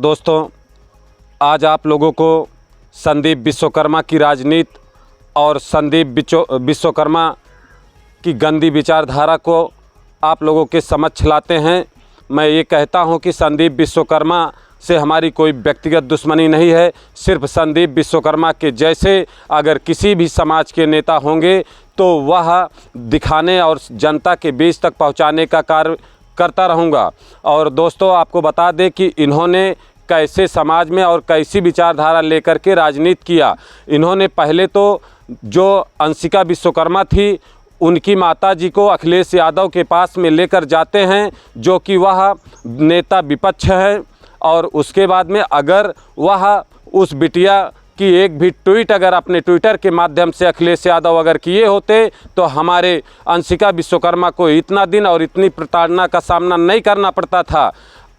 दोस्तों, आज आप लोगों को संदीप विश्वकर्मा की राजनीति और संदीप विश्वकर्मा की गंदी विचारधारा को आप लोगों के समक्ष लाते हैं। मैं ये कहता हूं कि संदीप विश्वकर्मा से हमारी कोई व्यक्तिगत दुश्मनी नहीं है। सिर्फ संदीप विश्वकर्मा के जैसे अगर किसी भी समाज के नेता होंगे तो वह दिखाने और जनता के बीच तक पहुंचाने का कार्य करता रहूँगा। और दोस्तों, आपको बता दें कि इन्होंने कैसे समाज में और कैसी विचारधारा लेकर के राजनीति किया। इन्होंने पहले तो जो अंशिका विश्वकर्मा थी उनकी माताजी को अखिलेश यादव के पास में लेकर जाते हैं, जो कि वह नेता विपक्ष है। और उसके बाद में अगर वह उस बिटिया कि एक भी ट्वीट अगर अपने ट्विटर के माध्यम से अखिलेश यादव अगर किए होते तो हमारे अंशिका विश्वकर्मा को इतना दिन और इतनी प्रताड़ना का सामना नहीं करना पड़ता था।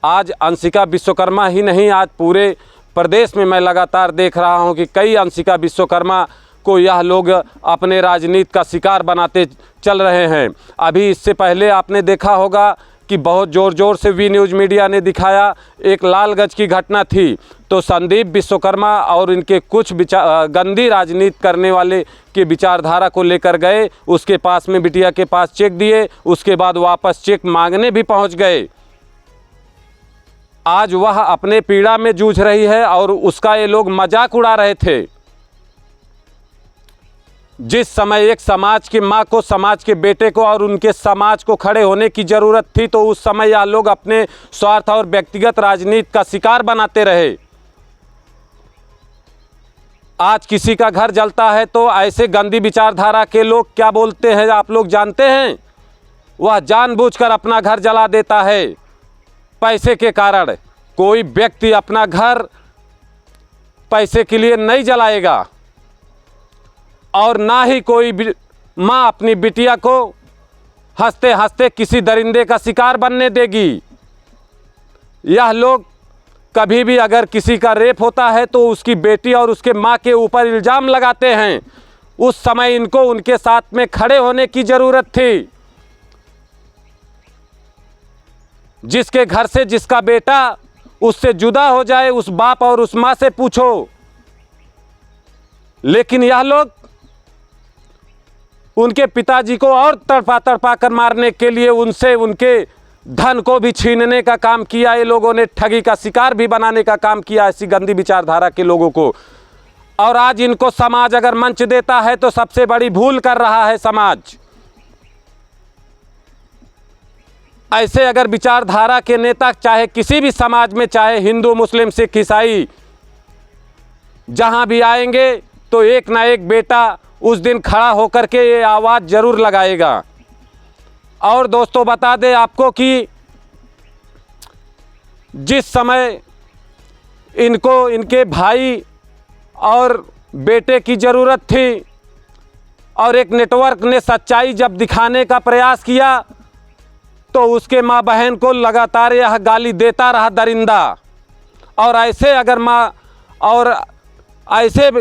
आज अंशिका विश्वकर्मा ही नहीं, आज पूरे प्रदेश में मैं लगातार देख रहा हूं कि कई अंशिका विश्वकर्मा को यह लोग अपने राजनीति का शिकार बनाते चल रहे हैं। अभी इससे पहले आपने देखा होगा कि बहुत ज़ोर से वी न्यूज़ मीडिया ने दिखाया, एक लालगंज की घटना थी। तो संदीप विश्वकर्मा और इनके कुछ गंदी राजनीति करने वाले के विचारधारा को लेकर गए, उसके पास में बिटिया के पास चेक दिए, उसके बाद वापस चेक मांगने भी पहुंच गए। आज वह अपने पीड़ा में जूझ रही है और उसका ये लोग मजाक उड़ा रहे थे। जिस समय एक समाज की माँ को, समाज के बेटे को और उनके समाज को खड़े होने की ज़रूरत थी, तो उस समय यह लोग अपने स्वार्थ और व्यक्तिगत राजनीति का शिकार बनाते रहे। आज किसी का घर जलता है तो ऐसे गंदी विचारधारा के लोग क्या बोलते हैं आप लोग जानते हैं? वह जानबूझकर अपना घर जला देता है पैसे के कारण। कोई व्यक्ति अपना घर पैसे के लिए नहीं जलाएगा और ना ही कोई माँ अपनी बिटिया को हंसते हंसते किसी दरिंदे का शिकार बनने देगी। यह लोग कभी भी अगर किसी का रेप होता है तो उसकी बेटी और उसके माँ के ऊपर इल्ज़ाम लगाते हैं। उस समय इनको उनके साथ में खड़े होने की ज़रूरत थी। जिसके घर से जिसका बेटा उससे जुदा हो जाए, उस बाप और उस माँ से पूछो। लेकिन यह लोग उनके पिताजी को और तड़पा कर मारने के लिए उनसे उनके धन को भी छीनने का काम किया। ये लोगों ने ठगी का शिकार भी बनाने का काम किया ऐसी गंदी विचारधारा के लोगों को। और आज इनको समाज अगर मंच देता है तो सबसे बड़ी भूल कर रहा है समाज। ऐसे अगर विचारधारा के नेता चाहे किसी भी समाज में, चाहे हिंदू, मुस्लिम, सिख, ईसाई, जहां भी आएंगे तो एक ना एक बेटा उस दिन खड़ा होकर के ये आवाज़ ज़रूर लगाएगा। और दोस्तों, बता दें आपको कि जिस समय इनको इनके भाई और बेटे की ज़रूरत थी और एक नेटवर्क ने सच्चाई जब दिखाने का प्रयास किया तो उसके माँ बहन को लगातार यह गाली देता रहा दरिंदा। और ऐसे अगर माँ और ऐसे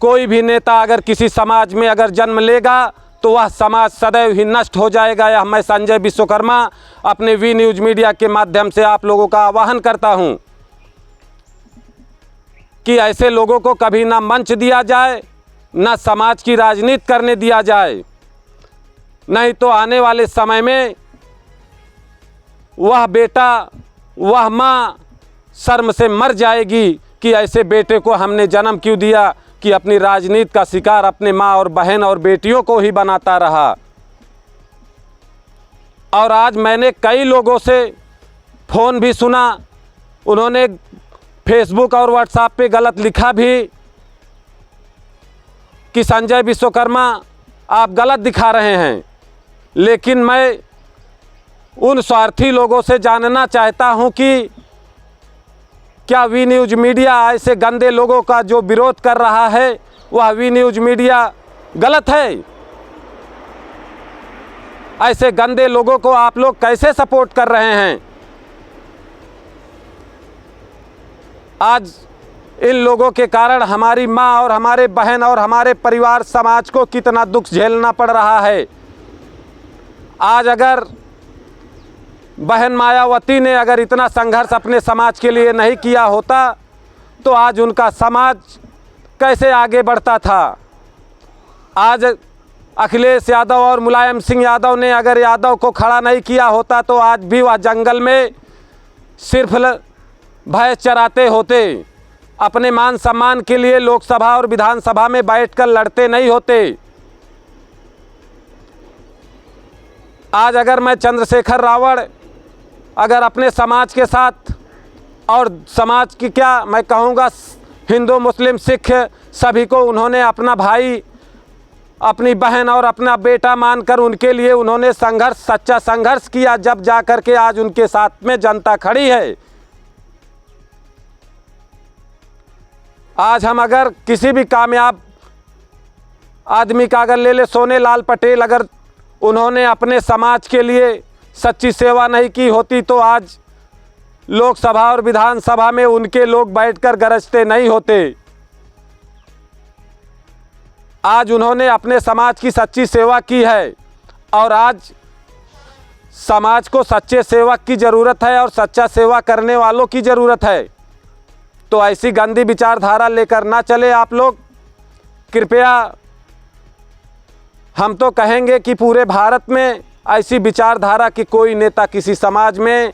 कोई भी नेता अगर किसी समाज में अगर जन्म लेगा तो वह समाज सदैव ही नष्ट हो जाएगा। यह मैं संजय विश्वकर्मा अपने वी न्यूज़ मीडिया के माध्यम से आप लोगों का आह्वान करता हूं कि ऐसे लोगों को कभी ना मंच दिया जाए, ना समाज की राजनीति करने दिया जाए। नहीं तो आने वाले समय में वह बेटा, वह माँ शर्म से मर जाएगी कि ऐसे बेटे को हमने जन्म क्यों दिया कि अपनी राजनीति का शिकार अपने माँ और बहन और बेटियों को ही बनाता रहा। और आज मैंने कई लोगों से फ़ोन भी सुना, उन्होंने फेसबुक और व्हाट्सएप पे गलत लिखा भी कि संजय विश्वकर्मा आप गलत दिखा रहे हैं। लेकिन मैं उन स्वार्थी लोगों से जानना चाहता हूं कि क्या वी न्यूज़ मीडिया ऐसे गंदे लोगों का जो विरोध कर रहा है वह वी न्यूज़ मीडिया गलत है? ऐसे गंदे लोगों को आप लोग कैसे सपोर्ट कर रहे हैं? आज इन लोगों के कारण हमारी माँ और हमारे बहन और हमारे परिवार समाज को कितना दुख झेलना पड़ रहा है। आज अगर बहन मायावती ने अगर इतना संघर्ष अपने समाज के लिए नहीं किया होता तो आज उनका समाज कैसे आगे बढ़ता था। आज अखिलेश यादव और मुलायम सिंह यादव ने अगर यादव को खड़ा नहीं किया होता तो आज भी वह जंगल में सिर्फ भैंस चराते होते, अपने मान सम्मान के लिए लोकसभा और विधानसभा में बैठकर लड़ते नहीं होते। आज अगर मैं चंद्रशेखर रावण अगर अपने समाज के साथ, और समाज की क्या मैं कहूँगा, हिंदू मुस्लिम सिख सभी को उन्होंने अपना भाई, अपनी बहन और अपना बेटा मानकर उनके लिए उन्होंने संघर्ष, सच्चा संघर्ष किया, जब जा कर के आज उनके साथ में जनता खड़ी है। आज हम अगर किसी भी कामयाब आदमी का अगर ले सोनेलाल पटेल, अगर उन्होंने अपने समाज के लिए सच्ची सेवा नहीं की होती तो आज लोकसभा और विधानसभा में उनके लोग बैठकर गरजते नहीं होते। आज उन्होंने अपने समाज की सच्ची सेवा की है और आज समाज को सच्चे सेवक की ज़रूरत है और सच्चा सेवा करने वालों की ज़रूरत है। तो ऐसी गंदी विचारधारा लेकर ना चले आप लोग। कृपया हम तो कहेंगे कि पूरे भारत में ऐसी विचारधारा की कोई नेता किसी समाज में,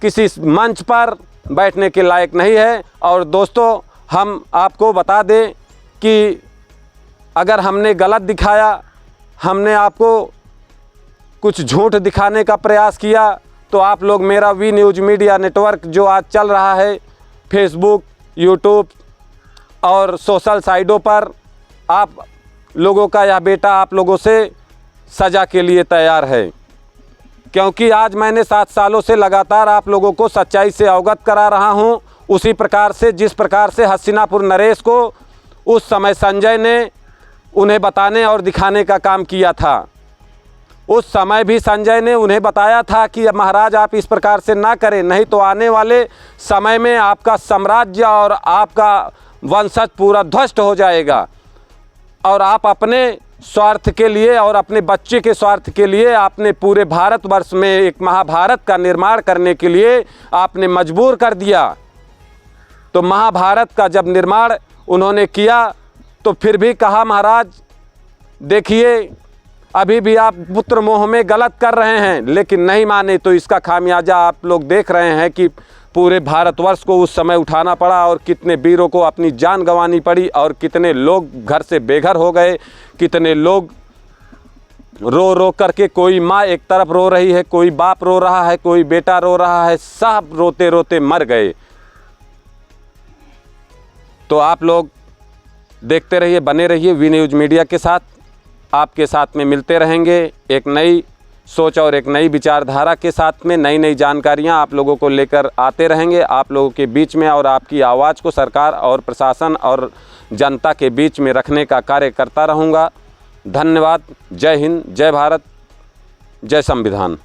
किसी मंच पर बैठने के लायक नहीं है। और दोस्तों, हम आपको बता दें कि अगर हमने गलत दिखाया, हमने आपको कुछ झूठ दिखाने का प्रयास किया, तो आप लोग मेरा वी न्यूज़ मीडिया नेटवर्क जो आज चल रहा है फेसबुक, यूट्यूब और सोशल साइटों पर, आप लोगों का यह बेटा आप लोगों से सज़ा के लिए तैयार है। क्योंकि आज मैंने 7 सालों से लगातार आप लोगों को सच्चाई से अवगत करा रहा हूं। उसी प्रकार से जिस प्रकार से हस्तिनापुर नरेश को उस समय संजय ने उन्हें बताने और दिखाने का काम किया था, उस समय भी संजय ने उन्हें बताया था कि महाराज आप इस प्रकार से ना करें, नहीं तो आने वाले समय में आपका साम्राज्य और आपका वंशज पूरा ध्वस्त हो जाएगा और आप अपने स्वार्थ के लिए और अपने बच्चे के स्वार्थ के लिए आपने पूरे भारतवर्ष में एक महाभारत का निर्माण करने के लिए आपने मजबूर कर दिया। तो महाभारत का जब निर्माण उन्होंने किया तो फिर भी कहा महाराज देखिए अभी भी आप पुत्र मोह में गलत कर रहे हैं, लेकिन नहीं माने। तो इसका खामियाजा आप लोग देख रहे हैं कि पूरे भारतवर्ष को उस समय उठाना पड़ा और कितने वीरों को अपनी जान गंवानी पड़ी और कितने लोग घर से बेघर हो गए, कितने लोग रो रो करके, कोई माँ एक तरफ रो रही है, कोई बाप रो रहा है, कोई बेटा रो रहा है, सब रोते रोते मर गए। तो आप लोग देखते रहिए, बने रहिए वी न्यूज़ मीडिया के साथ। आपके साथ में मिलते रहेंगे एक नई सोच और एक नई विचारधारा के साथ में, नई नई जानकारियां आप लोगों को लेकर आते रहेंगे आप लोगों के बीच में, और आपकी आवाज़ को सरकार और प्रशासन और जनता के बीच में रखने का कार्य करता रहूँगा। धन्यवाद। जय हिंद, जय भारत, जय संविधान।